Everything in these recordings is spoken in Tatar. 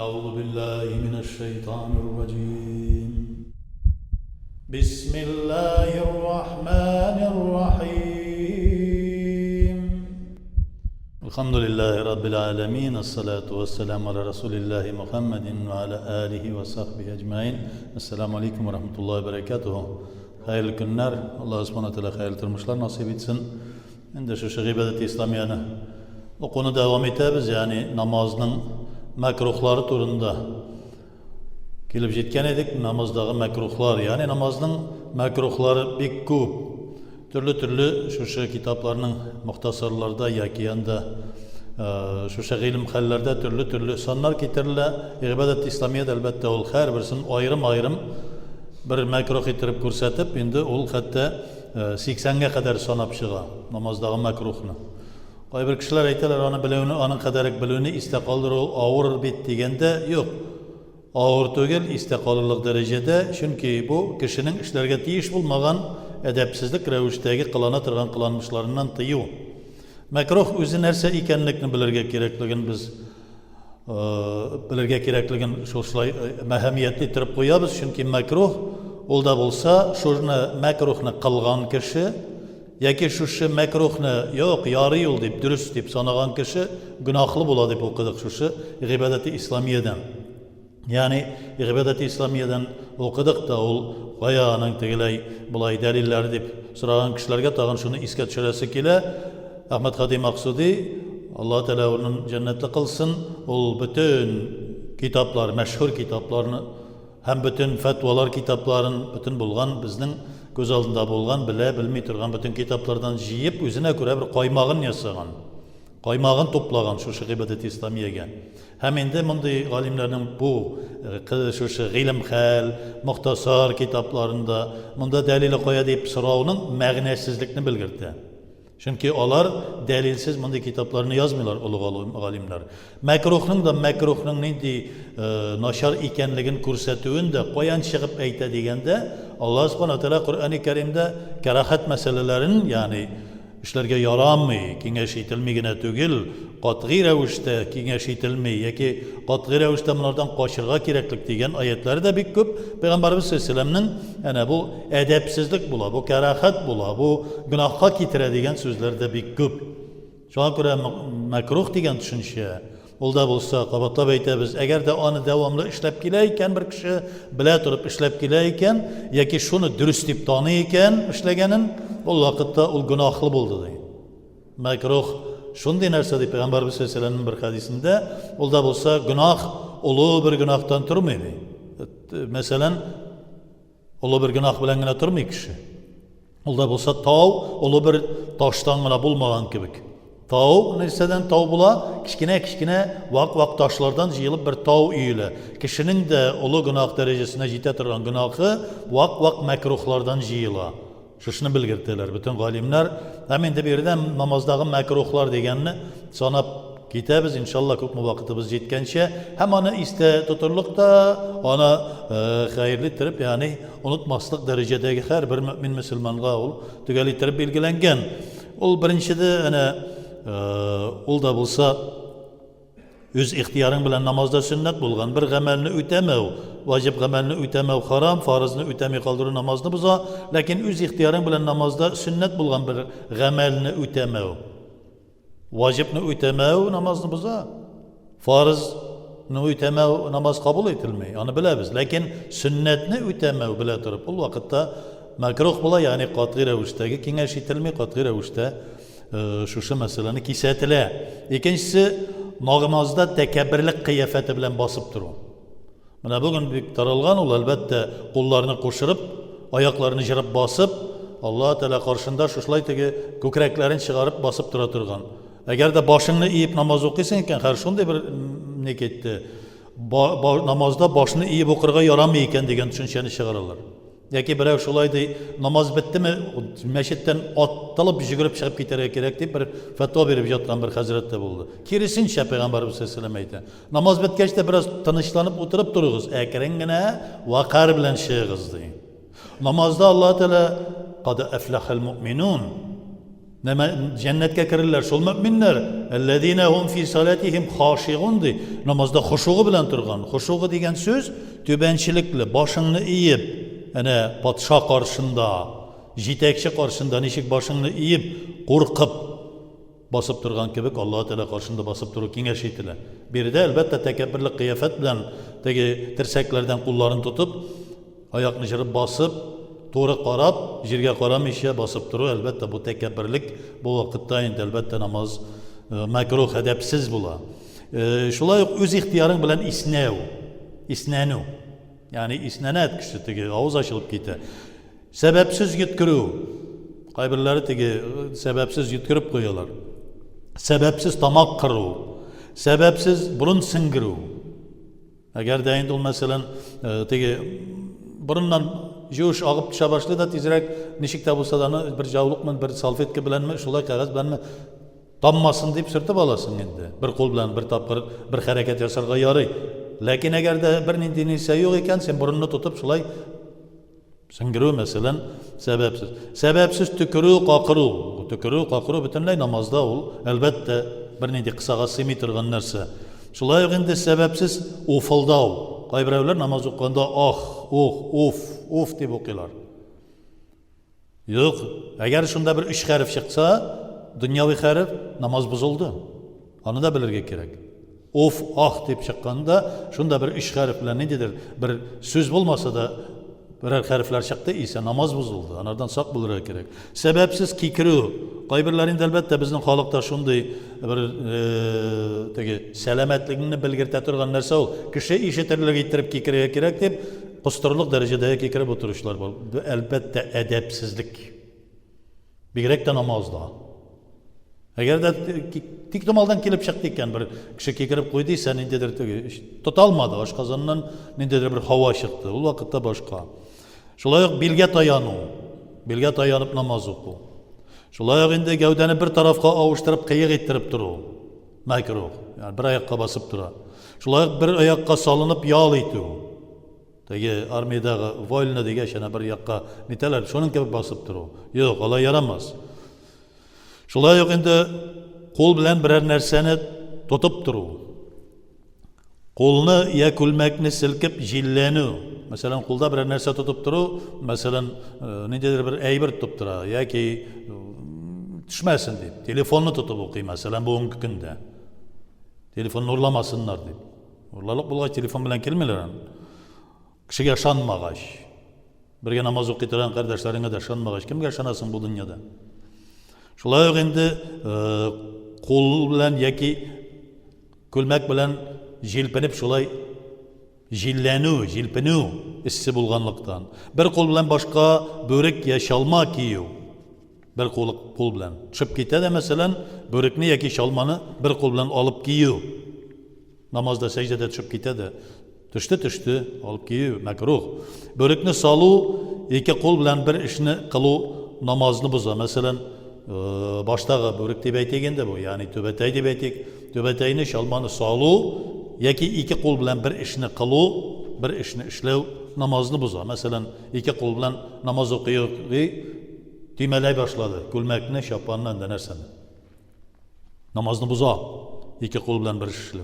أعوذ بالله من الشيطان الرجيم بسم الله الرحمن الرحيم الحمد لله رب العالمين الصلاة والسلام على رسول الله محمد وعلى آله وصحبه أجمعين السلام عليكم ورحمة الله وبركاته Hayırlı günler. Allah subhanahu teala hayırlı tırmışlar nasip etsin. Şimdi şu ibadet-i İslamiye'ne o konu devam ederiz. Yani namazın makruhları turunda kelib jetken edik. Namazdagi makruhlar, yani namazın makruhları bek ko'p. Türlü şu kitaplarning muhtasarlarda yoki yanda şu ilm hallarda türlü sonlar keltiriladi. İbadet-i İslamiyet albatta ol har birisini ayrım bir makruh etirib ko'rsatib, endi ul hatto 80ga qadar sanab chiqa namozdagi makruhni. Qay bir kishilar aytadilar, ona biluvni, onun qadarik biluvni iste qoldir, ul og'ir bet deganda yo'q. Og'ir tugil, iste qolirlik darajada, chunki bu kishining ishlarga tegish bo'lmagan adabsizlik ravishdagi qilana turgan qilinmishlaridan tiyu. Makruh o'zi narsa ekanligini bilirga kerakligini biz bilirga kerakligini shunday ahamiyatli turib qo'yamiz, chunki makruh ulda bo'lsa, shuni makruhni qilgan kishi yoki shu makruhni yo'q, yori yo'l deb durust deb sanagan kishi gunohli bo'ladi deb o'qidik shu ibodat-i islomiyadan. Ya'ni ibodat-i islomiyadan o'qidik da ul qo'yaning tegilay bulay dalillari deb so'ragan kishilarga tag'in shuni esga tushirasi kela. Ahmad Xadim Maqsudi Allah Teala onun cennetli kılsın, ol bütün kitaplar, meşhur kitaplarını, hem bütün fetvalar kitapların, bütün bulgan, bizden göz altında bulgan, bilmey turgan bütün kitaplardan jiyip, özüne göre bir qaymağın yasagan, qaymağın toplagan şu ibadet-i İslamiye'ge. Hem indi bunday alimlerin bu şu ilim hal, muhtasar kitaplarında, bunda delili koya deyip soravının mağnesizlikini bilgirdi. Çünkü onlar delilsiz bunday kitaplarını yazmıyorlar ulug' alimler. Makruhning nindi nashar ekanligini ko'rsatuvinde qo'yan chiqib ayta deganda Allah subhanahu teala Qur'oni Karimda karahat meselelerin, yani ishlarga yaramay, kengash etilmagina tugil, qat'iy ravishda kengash etilmay yoki qat'iy ravishda bulardan qochirga keraklik degan oyatlar da bek ko'p. Payg'ambarimiz sollallohu alayhi vasallamning ana bu adabsizlik bo'la, bu karahat bo'la, bu gunohga keltiradigan so'zlar da bek ko'p. Shunga ko'ra makruh degan tushuncha ulda bo'lsa qabatlab aytamiz, agarda uni davomli ishlab kelayotgan bir kishi bila turib ishlab kelayotgan yoki shuni durust deb taniyotgan ishlaganin, bu vaqtda ul gunohli bo'ldi deydi. Makruh shunday narsa deb Payg'ambarimiz sollallohu alayhi vasallamning bir hadisida ulda bo'lsa gunoh ulug' bir gunohdan turmaydi. Masalan, ulug' bir gunoh bilangina turmaydi kishi. Ulda bo'lsa tog' ulug' bir toshdan gina bo'lmagan gibi. Tağ nereden tağ bula? Kichkina vaq taşlardan jiyilib bir tağ uyuyla. Kişinin de ulu günah derecesine jete turgan günahı vaq makruhlardan jiyila. Şunu bilgirdiler bütün alimler. Hemen de bir yerden namazdagi makruhlar deganini sanab ketamiz inşallah, ko'p vaqtimiz yetgancha. Hem onu iste tuturlukda, ona hayırlı tirib, yani unutmaslik derecedagi har bir mümin musulmonga ul tugali tirib belgilangan. Ul birinchide ana ulda bo'lsa öz ixtiyoring bilan namozda sunnat bo'lgan bir amalni o'tamav, vojib amalni o'tamav harom, farizni o'tamay qoldiruv namozni buzar, lekin öz ixtiyoring bilan namozda sunnat bo'lgan bir amalni o'tamav, vojibni o'tamav namozni buzar, farizni o'tamav namoz qabul etilmay, ani bilamiz, lekin sunnatni o'tamav bila turib bu vaqtda makruh bo'la, ya'ni qat'iy ravishdagi kengash etilmay qat'iy ravishda şu meseleni kisatila. İkincisi, namazda tekabbürlik kıyafeti bilen basıp durun. Mana bugün büyük taralgan ol, elbette kollarını koşurup, ayaklarını jirip basıp, Allah Teala karşında şuşlaytigi kökreklerini çıkarıp basıp turgan. Eğer de başını eğip namaz okuysan iken, her şunda bir ne gitti? Namazda başını eğip okurga yaramayken degen düşünceni çıkarırlar. Yoki birov shulaydi, namoz bitdimi, masjiddan ottalib yugurib chiqib ketarga kerak deb bir fatvo berib yotgan bir hazratda bo'ldi. Kirisincha Payg'ambarimiz sollallohu alayhi vasallam aytdi. Namoz bitgachda biroz tinchlanib o'tirib turig'iz, akringina vaqar bilan shig'iz deydi. Namozda Alloh taolo qad aflahal mu'minun. Cennetke kirirler. Şol müminler. Ellezine hum fi salatihim haşi'un di. Namazda huşuğu bilen turgan. Huşuğu degen söz tübençilikli, başını iyip, patşa karşında, jitekçi karşında nişik başını iyip, korkup basıp turgan kebek Allah Teala karşında basıp turu kengeş etile. Bir de elbette tekebbürlü kıyafet bilen tirseklerden kullarını tutup, ayakını jırıp basıp, doğru qarab, jirge qaramışya basıp turu elbette bu tekebbürlük bu vakitte indi elbette namaz makruh edepsiz bula. Şulay öz ihtiyarın bilen isnenu. Yani isnenet kişi tegi ağız açılıp gitti. Sebepsiz yutkuru. Kaybırları tegi sebepsiz yutkurup koyuyorlar. Sebepsiz tamak kırı. Sebepsiz burun singiri. Eğer deyinde ol mesela tegi burundan Juş ağıp düşe başladı da tezirek nişikte bulsa da bir javluk mu, bir salfetki bilen mi, şulay kağıt bilen mi dammasın deyip sırtıp alasın endi. Bir kol bilen, bir tapır, bir hareket yasarga yarı. Lakin eğer de bir nindiniyse yok iken sen burununu tutup şulay singiriu mesela sebepsiz. Sebepsiz tükürü, kakırı. Tükürü, kakırı bütünley namazda ol. Elbette bir nindi kısağa simi turgan narsa. Şulay endi sebepsiz ufıldav. Kaybrevler namaz okkanda of deyip okuyorlar. Yok, eğer şunda bir üç harf çıksa, dünyavi harf namaz bozuldu. Onu da bilirge gerek. Of, deyip çıkkanda, şunda bir üç harf bilen nedir? Bir söz bulmasa da birer harfler çıktı ise namaz bozuldu. Onlardan sak bulurga gerek. Sebepsiz kikiru. Kaybirlerin elbette bizim halkta şunday bir selametliğini bilgirte turgan narsa ol. Kişi işitirlik getirip kikireye gerek deyip kusturluk derecede kikirip oturuşlar var. Elbette edepsizlik. Bir gerek de namazda. Eğer de tiktumaldan kelip çıktıyken bir kişi kikirip koyduysa nindedir tutalmadı. Aşkazanından nindedir bir hava çıktı. O vakitte başka. Şulayık bilge tayanıp namaz oku. Şulayık indi gövdeni bir tarafka avuşturup kıyık ettirip duru. Makruh. Yani bir ayakka basıp dura. Şulayık bir ayakka salınıp yağıl etiyor. Tegi armiyaдағы voylna dege şana bir ayakka niteler şunun gibi basıp duru. Yok, olay yaramaz. Şulayık indi kol bilen birer nerseni tutup duru. Kolunu ya külmekni silkip jillenu. Mesela kolda bir nerse tutup duru, mesela nedir bir eybir tutup dura, ya ki düşmesin deyip, telefonunu tutup okuyayım mesela bu günde. Telefonu nurlamasınlar deyip. Nurlalık bulgay telefon bilen kelmeler. Kişiye şanmağaş. Birge namaz okuyturan kardeşlerine de şanmağaş. Kimge şanasın bu dünyada? Şulay endi kol bilen ya ki külmek bilen jilpenip şulay jilpenu issi bulganlıktan. Bir kol bilen başka börek ya şalma kiyu. Bir kol bilen. Çıp gite de mesela börekni ya ki şalmanı bir kol bilen alıp kiyu. Namazda secdede çıp gite de tüştü alıp kiyu. Makruh. Börekni salu iki kol bilen bir işini kılu namazını boza. Mesela baştağı börek deyip aytegende bu. Yani töbetey deyip aytek. Töbeteyni şalmanı salu yaki iki kol bilen bir işini kılu, bir işini işlev namazını boza. Mesela iki kol bilen namaz okuyor, düğmeley başladı. Gülmekine şapanla denersen. Namazını boza. İki kol bilen bir iş işlev.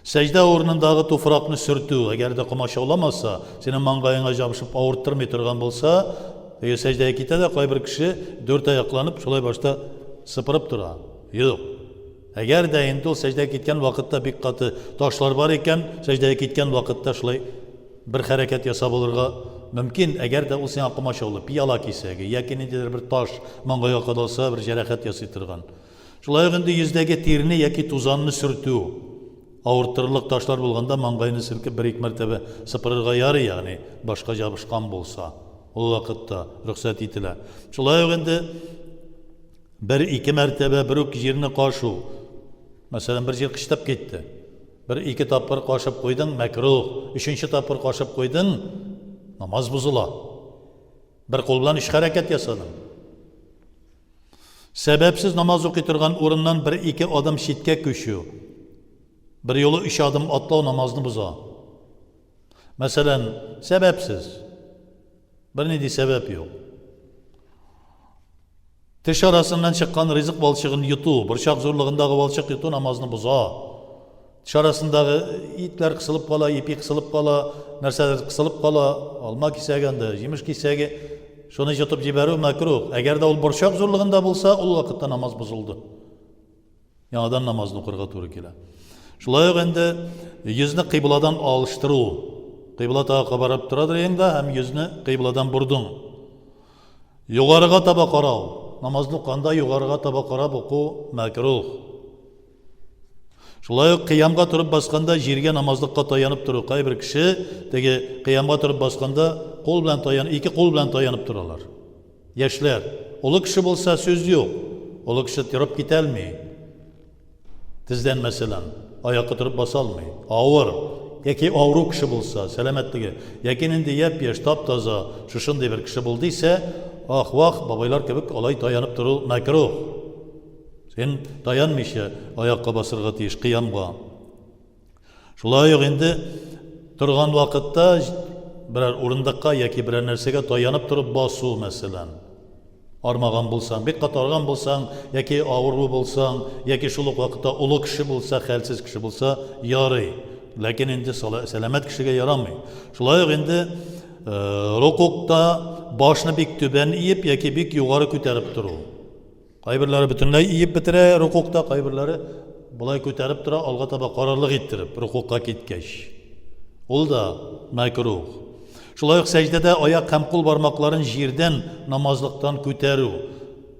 Secde ornundağı tufrakını sürtü. Eğer de kumaşı olamazsa, senin mangayına jabışıp ağırttırmay turgan bolsa, secdeye gite de koy bir kişi dört ayaklanıp şolay başta sıpırıp dura. Yok. Eğer de endi ol secdeye gitken vakitte bir katı taşlar var iken, secdeye gitken vakitte şolay bir hareket yasab olurga mümkün. Eğer de ol sen kumaşı olup yala kisegi, yakin indidir bir taş mangaya kadalsa bir cerahat yasıtırgan. Şolay endi yüzdeki tirini yaki tuzanını sürtü. Ağırtırlık taşlar bulganda mangayını silkip bir iki mertebe sıpırırga yarı yani başka jabışkan bolsa. O vakitte ruhsat etile. Şolay endi bir iki mertebe bir iki yerini kaşı. Mesela bir yer kıştap gitti. Bir iki tapır kaşıp koydun, makruh. Üçüncü tapır kaşıp koydun, namaz bozula. Bir kol bilen iş hareket yasadın. Sebepsiz namaz okuturgan orundan bir iki adım şitke köşüyor. Bir yolu üç adım atlav namazını boza. Mesela sebepsiz. Bir neydi sebep yok. Tish arasından chiqqan rizq balchig'ini yutuv, burchaq zo'rlig'indagi balchiq yutuv namozni buzar. Tish arasındagi itlar qisilib qola, ipi qisilib qola, narsalar qisilib qola, olma kesaganda, yemish kesagi shuni yutib jibaruv makruh. Agarda ul burchaq zo'rlig'inda bo'lsa, ul vaqtda namoz buzildi. Yanadan namozni o'qirga to'g'ri keladi. Shulay endi yuzni qibladan olishtiruv. Qibla tarafa qarab turadi endi, ham yuzni qibladan burding. Yuqoriga taba qarab, namozni o'qganda yuqoriga taba qarab o'qu makruh. Shulay qiyamga turib basqanda yerga namozlikqa tayanib turib, qay bir kishi tege qiyamga turib basqanda qo'l bilan tayanib, ikki qo'l bilan tayanib turalar. Yoshlar, ulu kishi bo'lsa so'z yo'q. Ulu kishi turib ketolmaydi. Tizdan masalan, oyoqqa turib basa olmaydi. Og'ir yoki og'ru kishi bo'lsa, salomatligi, yoki endi yap-yosh, top-toza, shunday bir kishi bo'ldiysa, vaq babaylar kebik olay tayanib turib makruh. Sen tayanmaysa oyoqqa basirga tegish qiyamga. Shulay endi turgan vaqtda biror o'rindiqqa yoki biror narsaga tayanib turib bosu masalan. Armag'an bo'lsang, bir qatorgan bo'lsang, yoki og'ru bo'lsang, yoki shuluq vaqtda ulu kishi bo'lsa, xalsiz kishi bo'lsa, yoray. Lekin endi salomat kishiga yaramaydi. Shulay endi rukuqda boshni bik tuban iyib yoki bik yuqori ko'tarib turib. Qaybirlari butunlay iyib bitira rukuqda, qaybirlari bulay ko'tarib tura, olg'a taba qarorlik ettirib rukuqqa ketgach. Ul da makruh. Shulay sajdada oyoq qamqul barmoqlarini yerdan namozlikdan ko'taruv.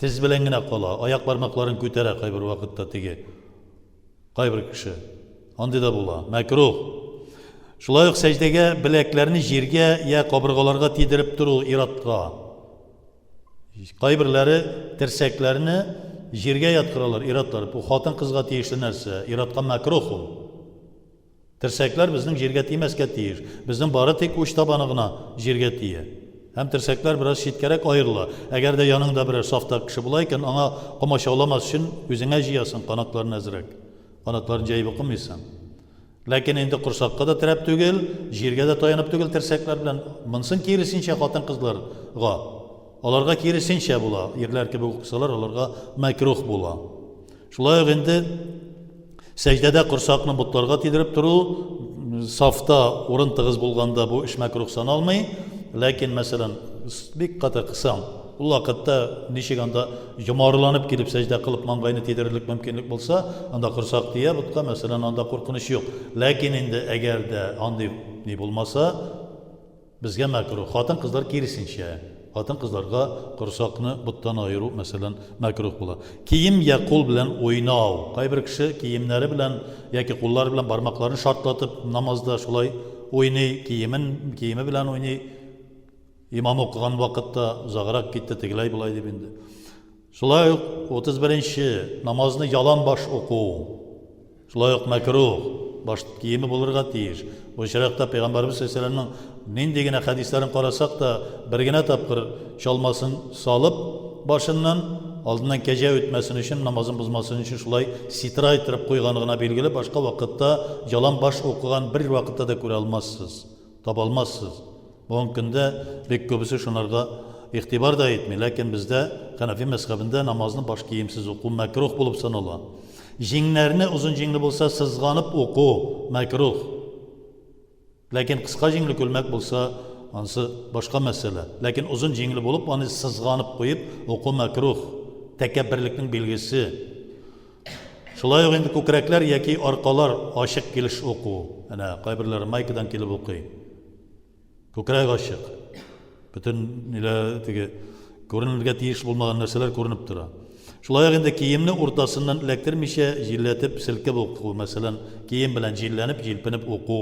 Tiz bilangina qola, oyoq barmoqlarini ko'tara qaybir vaqtda tege. Qaybir kishi andida bo'la, makruh. Shulay sajdaga bilaklarini yerga ya qabrg'alarga tedirib turuv iratqa. Qaybirlari tirsaklarini yerga yatqiralar, iratlar. Bu xotin qizga tegishli narsa, iratqa makruh. Tirsaklar bizning yerga tegmasga tegish. Bizning bari tek uch tabanig'ina yerga tegiy. Ham tirsaklar biroz chetkarak ayriladi. Agarda yoningda biror softa kishi bo'laykan, anga qo'masha olamas uchun o'zingga jiyasan qanotlarini azrak. Qanotlarini jayib o'qimaysan. Lekin endi qursaqqa da tirab tugil, yerga da tayanib tugil tirsaklar bilan minsin kirisincha xotin qizlarga. Ularga kirisincha bo'la. Yerlar kebe o'qisalar, ularga makruh bo'la. Shulay endi sajdada qursaqni butlarga tedirib turuv, safta o'rin tig'iz bo'lganda bu ish makruh sanalmay, lekin masalan bir qata qilsam, u vaqtda nishiganda yumorlanib kelib sajda qilib mang'ayni tedirlik mumkinlik bo'lsa, unda qursaq deya butqa masalan unda qo'rqinish yo'q. Lekin endi agarda andi ne bo'lmasa, bizga makruh. Xotin qizlar kirisincha xotin qizlarga qursaqni butdan ayirib masalan makruh bo'ladi. Kiyim ya qo'l bilan o'ynav. Qay bir kishi kiyimlari bilan yoki qo'llari bilan barmoqlarini shartlatib namozda shulay o'ynay, kiyimi bilan o'ynay. Imom o'qigan vaqtda uzoqroq ketdi, teglay bo'lay deb endi. Shulay 31-namozni yalon bosh o'quv. Shulay makruh. Bosh kiyimi bo'lirga tegish. Bu shariatda payg'ambarimiz sollallohu alayhi vasallamning nendegina hadislarini qarasaq da birgina tapqir chalmasin solib boshidan oldindan kecha o'tmasin uchun namozini buzmasin uchun shulay sitra aytirib qo'yganligini belgili. Boshqa vaqtda yalon bosh o'qigan bir vaqtda da ko'ra olmassiz, topa olmassiz. Bugun kunda bek ko'pisi shunlarga e'tibor da etmaydi. Lekin bizda Hanafiy mazhabida namozni bosh kiyimsiz o'quv makruh bo'lib sanaladi. Jinglarni uzun jingli bo'lsa sizg'anib o'qu makruh. Lekin qisqa jingli ko'lmak bo'lsa, ansi boshqa masala. Lekin uzun jingli bo'lib, uni sizg'anib qo'yib o'qu makruh. Takabbirlikning belgisi. Shulay endi ko'kraklar yoki orqalar oshiq kelish o'qu. Ana qaybirlari maykadan kelib o'qiy. Ko'krak oshiq. Butun nilatigi ko'rinilga tegish bo'lmagan narsalar ko'rinib turadi. Shulay endi kiyimni o'rtasidan ilaktirmisha jillatib silkib o'qu. Masalan, kiyim bilan jillanib, jilpinib o'qu.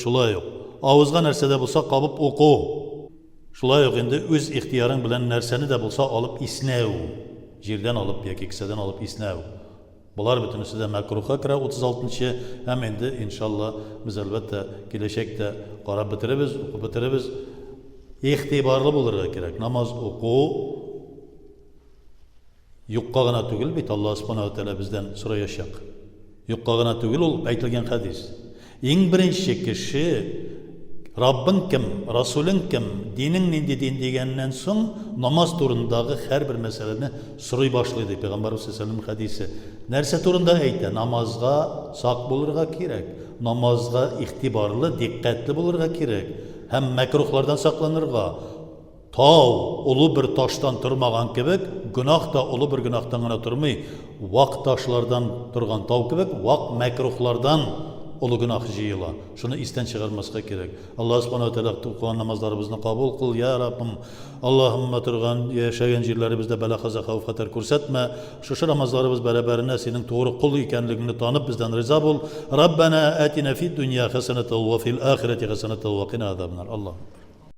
Shulay yo'q. Og'izga narsada bo'lsa qabib o'qu. Shulay yo'q endi o'z ixtiyoring bilan narsani da bo'lsa olib isnav. Yerdan olib yoki kisadan olib isnav. Bular butunisida makruhga kira 36-chi. Ham endi inshaalloh biz albatta kelajakda qarab bitiramiz, o'qib bitiramiz. E'tiborli bo'lirga kerak. Namoz o'qu yuqqagina tugil bit Alloh subhanahu va taolo bizdan so'rayashaq. Yuqqagina tugil ol aytilgan hadis. Eng birinchi kishi Rabbin kim, Rasulun kim, dinin nindi din degenden soң namaz турындагы һәрбер мәсьәләне сорый башлый ди Пәйгамбәрбез саллаллаһу алейһи ва сәлләм хәдисе. Нәрсә турында әйтә? Намазга сак булырга кирәк, намазга игътибарлы, диккәтле булырга кирәк, һәм мәкрухлардан сакланырга. Тау улы бер таштан тормаган кебек, гүнах та улы бер гүнахтан гына тормый, вак ташлардан торган тау кебек, вак мәкрухлардан улы гүнах җыела. Шуны истән чыгармаска кирәк. Аллаһ Субханаһу ва Тәгалә туккан намазларыбызны кабул кыл, я Раббым. Аллаһумма торган яшәгән җирләребездә бәла-каза, хәүф-хәтәр күрсәтмә. Шушы намазларыбыз бәрабәренә синең тугры кул икәнлегеңне танып бездән риза бул. Раббана атина фид дөнья хәсәнәтән ва фил ахирати хәсәнәтән ва кина азабнар. Аллаһ